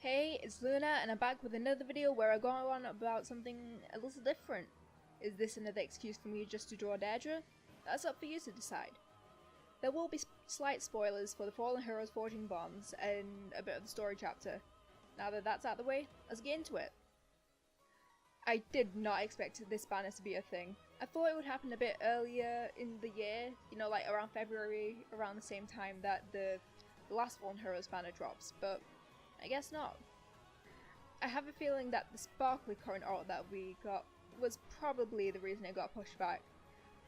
Hey, it's Luna and I'm back with another video where I go on about something a little different. Is this another excuse for me just to draw Deirdre? That's up for you to decide. There will be slight spoilers for the Fallen Heroes Forging Bonds and a bit of the story chapter. Now that that's out of the way, let's get into it. I did not expect this banner to be a thing. I thought it would happen a bit earlier in the year, you know, like around February, around the same time that the last Fallen Heroes banner drops, but I guess not. I have a feeling that the sparkly current art that we got was probably the reason it got pushed back.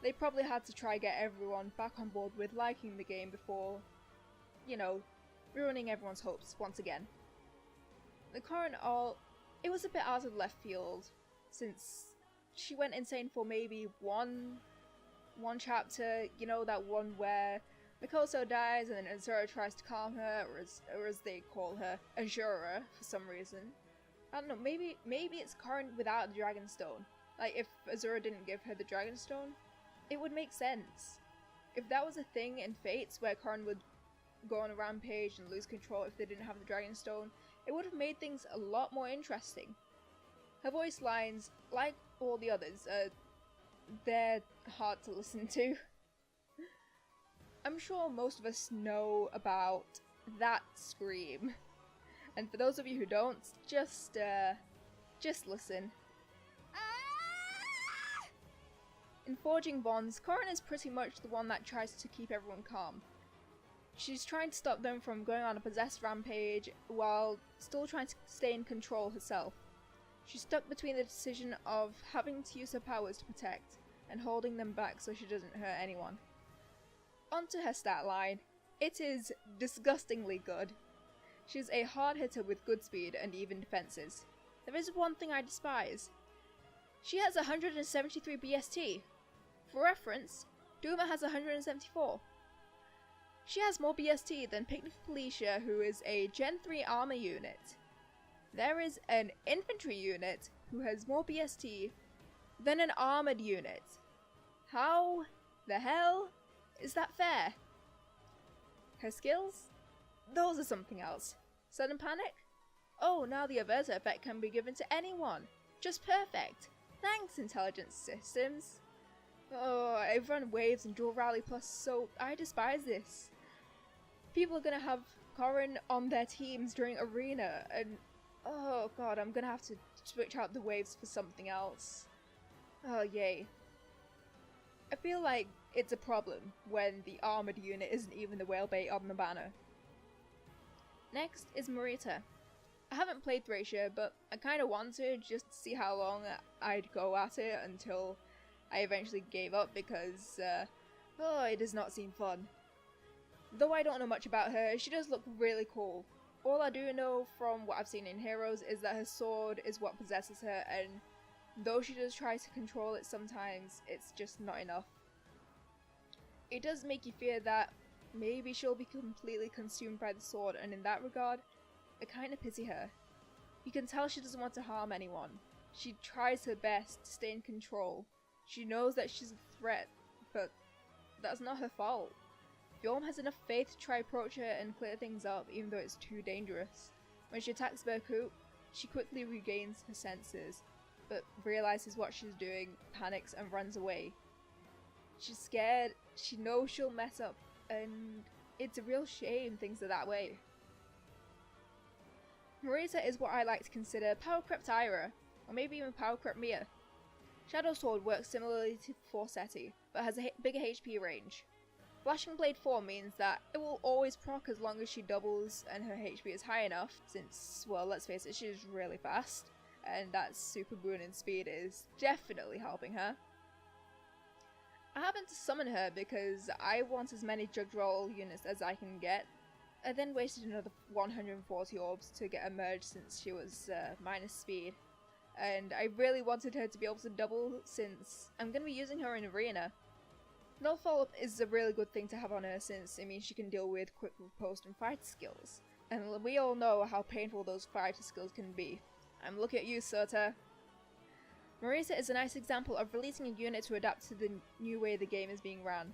They probably had to try get everyone back on board with liking the game before, you know, ruining everyone's hopes once again. The current art, it was a bit out of left field, since she went insane for maybe one chapter, you know, that one where Mikoto dies and then Azura tries to calm her, or as they call her, Azura, for some reason. I don't know, maybe it's current without the Dragon Stone. Like, if Azura didn't give her the Dragon Stone, it would make sense. If that was a thing in Fates where Karin would go on a rampage and lose control if they didn't have the Dragon Stone, it would have made things a lot more interesting. Her voice lines, like all the others, they're hard to listen to. I'm sure most of us know about that scream, and for those of you who don't, just listen. In Forging Bonds, Karin is pretty much the one that tries to keep everyone calm. She's trying to stop them from going on a possessed rampage while still trying to stay in control herself. She's stuck between the decision of having to use her powers to protect and holding them back so she doesn't hurt anyone. Onto her stat line. It is disgustingly good. She's a hard hitter with good speed and even defenses. There is one thing I despise. She has 173 BST. For reference, Duma has 174. She has more BST than Picnic Felicia, who is a Gen 3 armor unit. There is an infantry unit who has more BST than an armored unit. How the hell is that fair? Her skills? Those are something else. Sudden panic? Oh, now the Averter effect can be given to anyone. Just perfect. Thanks, intelligence systems. Oh, I've run waves and dual rally plus, so I despise this. People are gonna have Karin on their teams during arena, and oh god, I'm gonna have to switch out the waves for something else. Oh yay. I feel like it's a problem when the armoured unit isn't even the whale bait on the banner. Next is Marita. I haven't played Thracia, but I kinda want to just to see how long I'd go at it until I eventually gave up because, it does not seem fun. Though I don't know much about her, she does look really cool. All I do know from what I've seen in Heroes is that her sword is what possesses her, and though she does try to control it sometimes, it's just not enough. It does make you fear that maybe she'll be completely consumed by the sword, and in that regard, I kinda pity her. You can tell she doesn't want to harm anyone. She tries her best to stay in control. She knows that she's a threat, but that's not her fault. Huion has enough faith to try approach her and clear things up even though it's too dangerous. When she attacks Berkut, she quickly regains her senses, but realizes what she's doing, panics and runs away. She's scared, she knows she'll mess up, and it's a real shame things are that way. Marita is what I like to consider Power Crept Ira, or maybe even Power Crept Mia. Shadow Sword works similarly to Forseti, but has a bigger HP range. Flashing Blade 4 means that it will always proc as long as she doubles and her HP is high enough, since, well, let's face it, she's really fast, and that super boon in speed is definitely helping her. I happened to summon her because I want as many Judge Roll units as I can get. I then wasted another 140 orbs to get a merge since she was minus speed. And I really wanted her to be able to double since I'm going to be using her in arena. No follow-up is a really good thing to have on her since it means she can deal with quick riposte and fight skills. And we all know how painful those fighter skills can be. I'm looking at you, Sota. Marisa is a nice example of releasing a unit to adapt to the new way the game is being ran.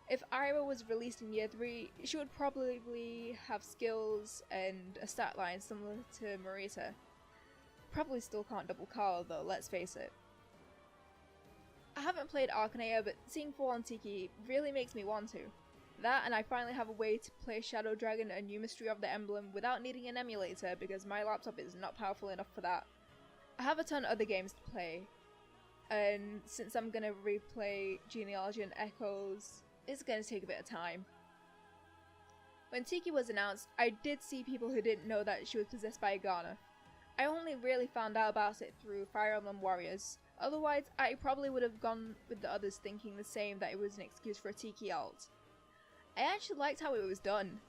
If Ira was released in year 3, she would probably have skills and a stat line similar to Marita. Probably still can't double Carla though, let's face it. I haven't played Arcanea, but seeing Fallen Tiki really makes me want to. That, and I finally have a way to play Shadow Dragon and New Mystery of the Emblem without needing an emulator because my laptop is not powerful enough for that. I have a ton of other games to play, and since I'm gonna replay Genealogy and Echoes, it's gonna take a bit of time. When Tiki was announced, I did see people who didn't know that she was possessed by a Garner. I only really found out about it through Fire Emblem Warriors. Otherwise, I probably would have gone with the others thinking the same, that it was an excuse for a Tiki alt. I actually liked how it was done.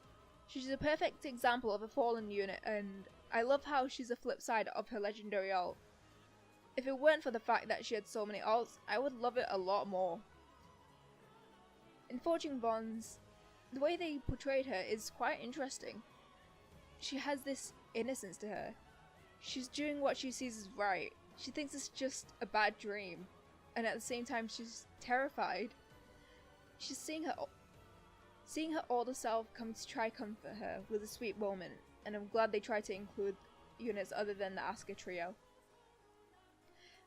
She's a perfect example of a fallen unit, and I love how she's a flip side of her legendary alt. If it weren't for the fact that she had so many alts, I would love it a lot more. In Forging Bonds, the way they portrayed her is quite interesting. She has this innocence to her. She's doing what she sees as right. She thinks it's just a bad dream, and at the same time she's terrified. She's seeing her older self come to try comfort her with a sweet moment, and I'm glad they tried to include units other than the Asuka trio.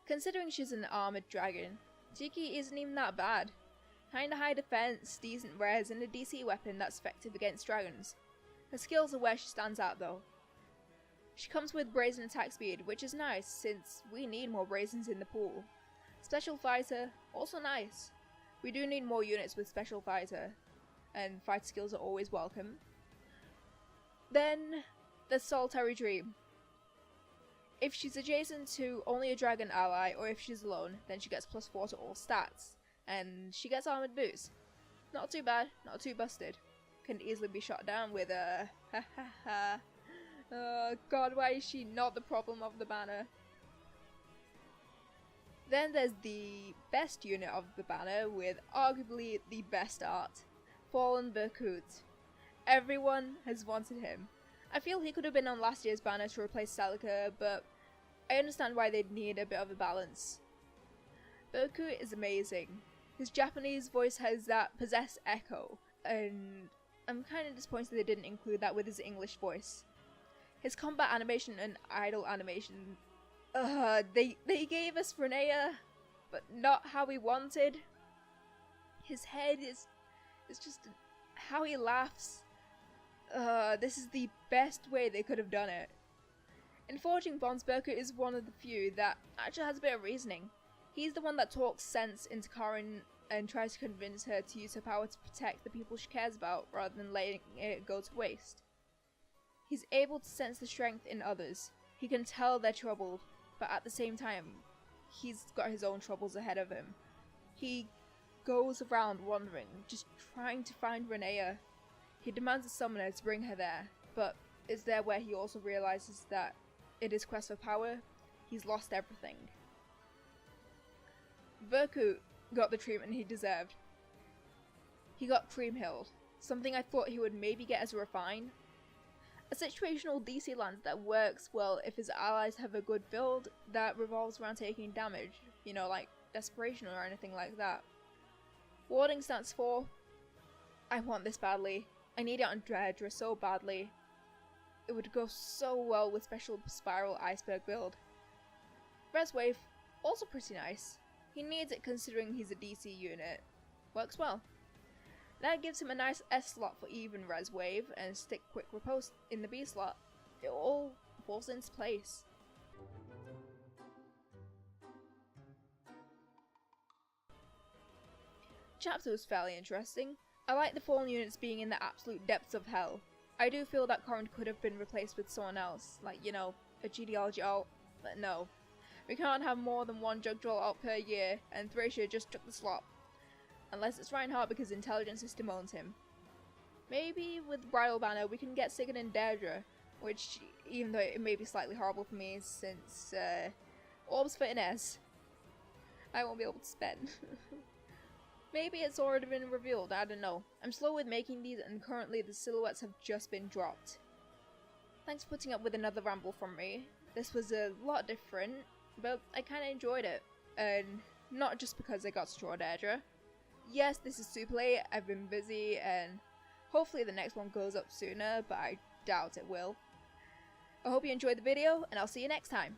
Considering she's an armored dragon, Tiki isn't even that bad. Kinda high defense, decent res, and a DC weapon that's effective against dragons. Her skills are where she stands out though. She comes with brazen attack speed, which is nice since we need more brazens in the pool. Special fighter, also nice. We do need more units with special fighter, and fighter skills are always welcome. Then, there's Solitary Dream. If she's adjacent to only a dragon ally, or if she's alone, then she gets +4 to all stats, and she gets armored boots. Not too bad, not too busted. Can easily be shot down with a ha ha ha. Oh god, why is she not the problem of the banner? Then there's the best unit of the banner with arguably the best art, Fallen Berkut. Everyone has wanted him. I feel he could have been on last year's banner to replace Celica, but I understand why they'd need a bit of a balance. Berkut is amazing. His Japanese voice has that possessed echo, and I'm kinda disappointed they didn't include that with his English voice. His combat animation and idle animation, they gave us Renea, but not how we wanted. His head is just how he laughs. This is the best way they could have done it. In Forging Bonds, Berkut is one of the few that actually has a bit of reasoning. He's the one that talks sense into Karin and tries to convince her to use her power to protect the people she cares about rather than letting it go to waste. He's able to sense the strength in others. He can tell they're troubled, but at the same time, he's got his own troubles ahead of him. He goes around wandering, just trying to find Renea. He demands a summoner to bring her there, but it's there where he also realizes that in his quest for power, he's lost everything. Berkut got the treatment he deserved. He got cream-hilled, something I thought he would maybe get as a refine. A situational DC lance that works well if his allies have a good build that revolves around taking damage, you know, like Desperation or anything like that. Warding stance 4. I want this badly. I need it on Dredra so badly. It would go so well with special spiral iceberg build. Res Wave, also pretty nice. He needs it considering he's a DC unit. Works well. That gives him a nice S slot for even Res Wave and stick quick riposte in the B slot. It all falls into place. Chapter was fairly interesting. I like the fallen units being in the absolute depths of hell. I do feel that Corrin could have been replaced with someone else, like, you know, a genealogy alt, but no. We can't have more than one Jugdral alt per year, and Thracia just took the slot. Unless it's Reinhardt because Intelligence System owns him. Maybe with Bridal Banner we can get Sigurd and Deirdre, which, even though it may be slightly horrible for me since, orbs for Inez, I won't be able to spend. Maybe it's already been revealed, I don't know. I'm slow with making these and currently the silhouettes have just been dropped. Thanks for putting up with another ramble from me. This was a lot different, but I kinda enjoyed it. And not just because I got to draw Deirdre. yes, this is super late, I've been busy, and hopefully the next one goes up sooner, but I doubt it will. I hope you enjoyed the video, and I'll see you next time.